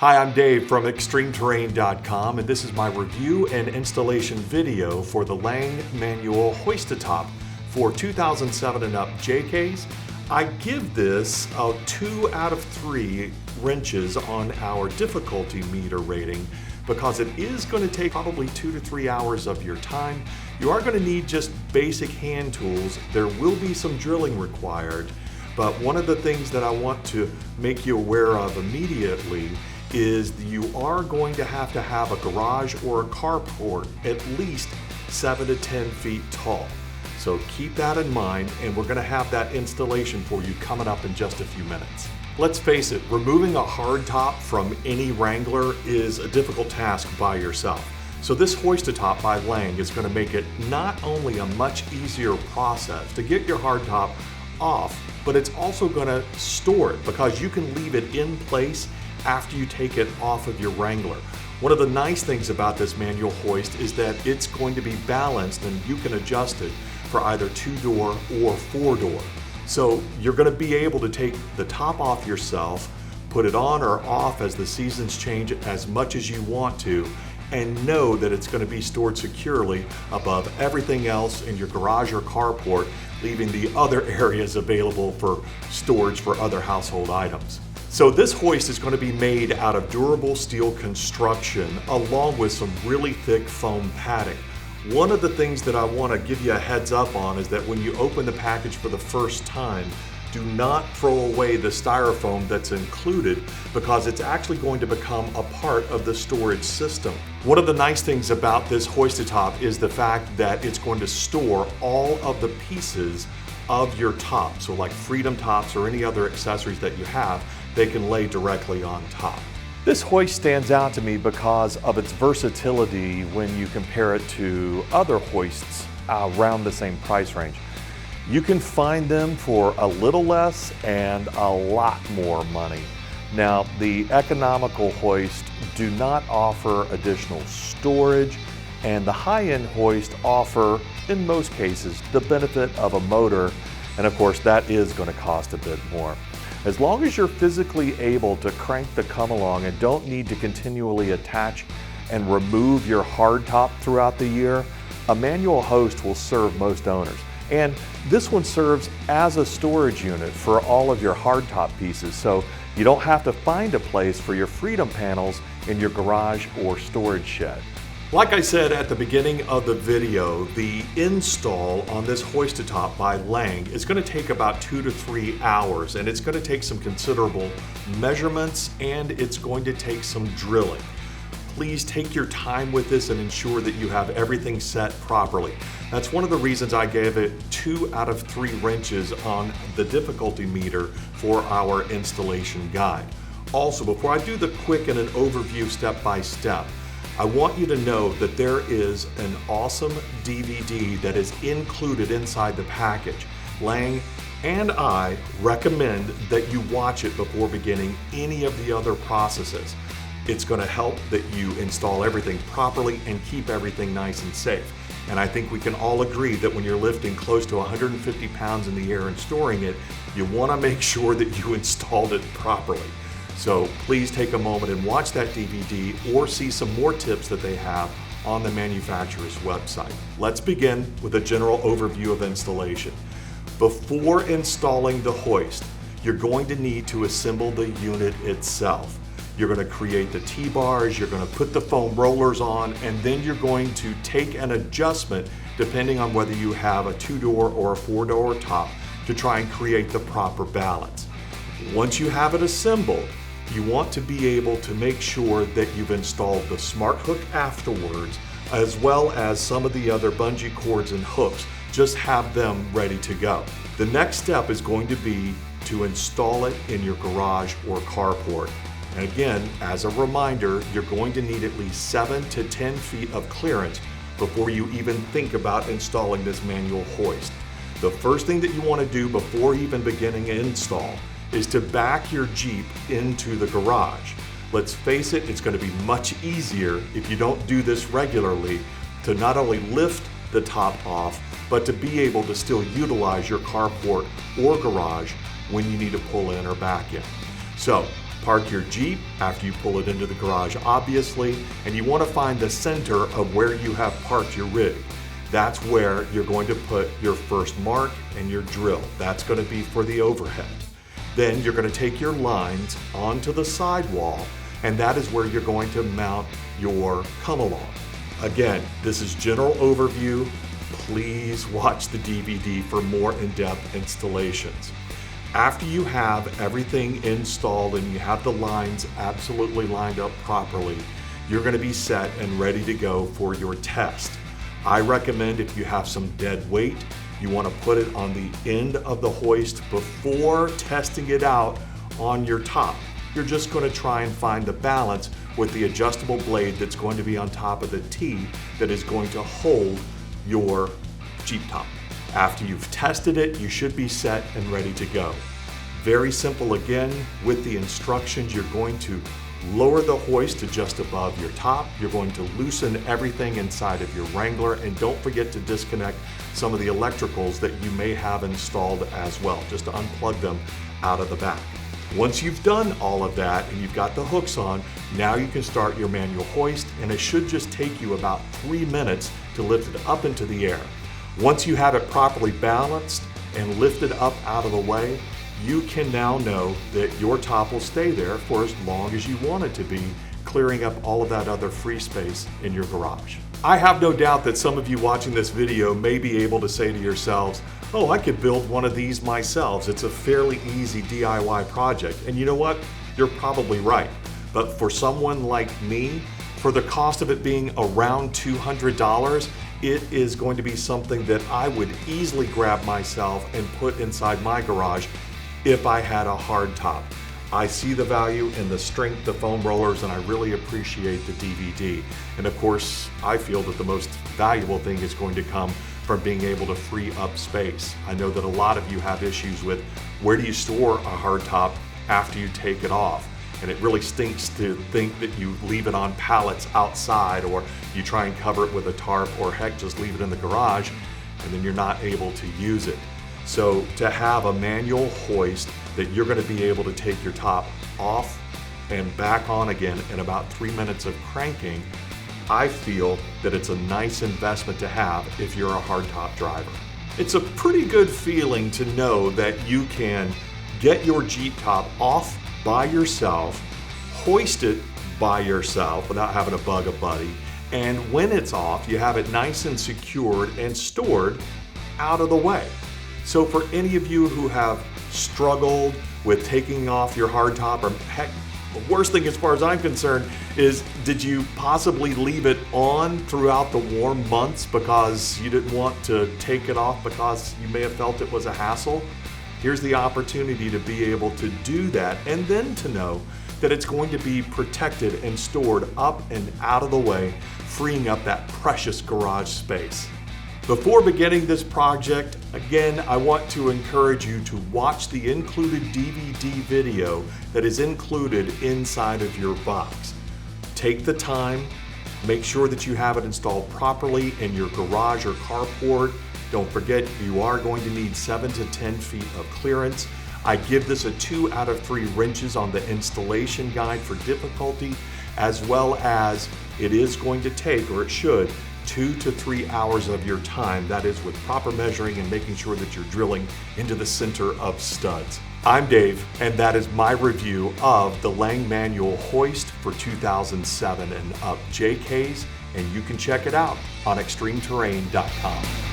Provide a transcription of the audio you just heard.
Hi, I'm Dave from ExtremeTerrain.com, and this is my review and installation video for the Lange Manual Hoist-a-Top for 2007 and up JKs. I give this a 2 out of 3 wrenches on our difficulty meter rating because it is going to take probably 2 to 3 hours of your time. You are going to need just basic hand tools. There will be some drilling required, but one of the things that I want to make you aware of immediately is you are going to have a garage or a carport at least 7 to 10 feet tall. So keep that in mind, and we're going to have that installation for you coming up in just a few minutes. Let's face it, removing a hardtop from any Wrangler is a difficult task by yourself. So this Hoist-a-Top by Lange is going to make it not only a much easier process to get your hardtop off, but it's also going to store it because you can leave it in place after you take it off of your Wrangler. One of the nice things about this manual hoist is that it's going to be balanced and you can adjust it for either 2-door or 4-door. So you're going to be able to take the top off yourself, put it on or off as the seasons change as much as you want to, and know that it's going to be stored securely above everything else in your garage or carport, leaving the other areas available for storage for other household items. So this hoist is going to be made out of durable steel construction along with some really thick foam padding. One of the things that I want to give you a heads up on is that when you open the package for the first time, do not throw away the styrofoam that's included because it's actually going to become a part of the storage system. One of the nice things about this Hoist-a-Top is the fact that it's going to store all of the pieces of your top. So like Freedom tops or any other accessories that you have, they can lay directly on top. This hoist stands out to me because of its versatility when you compare it to other hoists around the same price range. You can find them for a little less and a lot more money. Now, the economical hoists do not offer additional storage, and the high-end hoists offer, in most cases, the benefit of a motor, and of course that is going to cost a bit more. As long as you're physically able to crank the come-along and don't need to continually attach and remove your hardtop throughout the year, a manual hoist will serve most owners. And this one serves as a storage unit for all of your hardtop pieces, so you don't have to find a place for your Freedom panels in your garage or storage shed. Like I said at the beginning of the video, the install on this Hoist-a-Top by Lange is going to take about 2 to 3 hours, and it's going to take some considerable measurements and it's going to take some drilling. Please take your time with this and ensure that you have everything set properly. That's one of the reasons I gave it 2 out of 3 wrenches on the difficulty meter for our installation guide. Also, before I do the quick and an overview step by step, I want you to know that there is an awesome DVD that is included inside the package. Lange and I recommend that you watch it before beginning any of the other processes. It's going to help that you install everything properly and keep everything nice and safe. And I think we can all agree that when you're lifting close to 150 pounds in the air and storing it, you want to make sure that you installed it properly. So please take a moment and watch that DVD or see some more tips that they have on the manufacturer's website. Let's begin with a general overview of installation. Before installing the hoist, you're going to need to assemble the unit itself. You're going to create the T-bars, you're going to put the foam rollers on, and then you're going to take an adjustment depending on whether you have a 2-door or a 4-door top to try and create the proper balance. Once you have it assembled, you want to be able to make sure that you've installed the smart hook afterwards, as well as some of the other bungee cords and hooks. Just have them ready to go. The next step is going to be to install it in your garage or carport. And again, as a reminder, you're going to need at least 7 to 10 feet of clearance before you even think about installing this manual hoist. The first thing that you want to do before even beginning an install is to back your Jeep into the garage. Let's face it, it's going to be much easier if you don't do this regularly to not only lift the top off, but to be able to still utilize your carport or garage when you need to pull in or back in. So Park your Jeep after you pull it into the garage, obviously, and you want to find the center of where you have parked your rig. That's where you're going to put your first mark and your drill. That's going to be for the overhead. Then you're going to take your lines onto the sidewall, and that is where you're going to mount your come-along. Again, this is general overview. Please watch the DVD for more in-depth installations. After you have everything installed and you have the lines absolutely lined up properly, you're going to be set and ready to go for your test. I recommend, if you have some dead weight, you want to put it on the end of the hoist before testing it out on your top. You're just going to try and find the balance with the adjustable blade that's going to be on top of the T that is going to hold your Jeep top. After you've tested it, you should be set and ready to go. Very simple again. With the instructions, you're going to lower the hoist to just above your top. You're going to loosen everything inside of your Wrangler, and don't forget to disconnect some of the electricals that you may have installed as well, just to unplug them out of the back. Once you've done all of that and you've got the hooks on, now you can start your manual hoist, and it should just take you about 3 minutes to lift it up into the air. Once you have it properly balanced and lifted up out of the way, you can now know that your top will stay there for as long as you want it to be, clearing up all of that other free space in your garage. I have no doubt that some of you watching this video may be able to say to yourselves, oh, I could build one of these myself. It's a fairly easy DIY project. And you know what? You're probably right. But for someone like me, for the cost of it being around $200, it is going to be something that I would easily grab myself and put inside my garage if I had a hard top. I see the value in the strength of foam rollers, and I really appreciate the DVD. And of course, I feel that the most valuable thing is going to come from being able to free up space. I know that a lot of you have issues with where do you store a hard top after you take it off. And it really stinks to think that you leave it on pallets outside, or you try and cover it with a tarp, or heck, just leave it in the garage, and then you're not able to use it. So to have a manual hoist that you're going to be able to take your top off and back on again in about 3 minutes of cranking, I feel that it's a nice investment to have if you're a hardtop driver. It's a pretty good feeling to know that you can get your Jeep top off by yourself, hoist it by yourself without having to bug a buddy, and when it's off, you have it nice and secured and stored out of the way. So for any of you who have struggled with taking off your hardtop, or heck, the worst thing as far as I'm concerned is, did you possibly leave it on throughout the warm months because you didn't want to take it off because you may have felt it was a hassle? Here's the opportunity to be able to do that, and then to know that it's going to be protected and stored up and out of the way, freeing up that precious garage space. Before beginning this project, again, I want to encourage you to watch the included DVD video that is included inside of your box. Take the time, make sure that you have it installed properly in your garage or carport. Don't forget, you are going to need 7 to 10 feet of clearance. I give this a 2 out of 3 wrenches on the installation guide for difficulty, as well as it is going to take, or it should, 2 to 3 hours of your time. That is with proper measuring and making sure that you're drilling into the center of studs. I'm Dave, and that is my review of the Lange Manual Hoist for 2007 and up JKs, and you can check it out on ExtremeTerrain.com.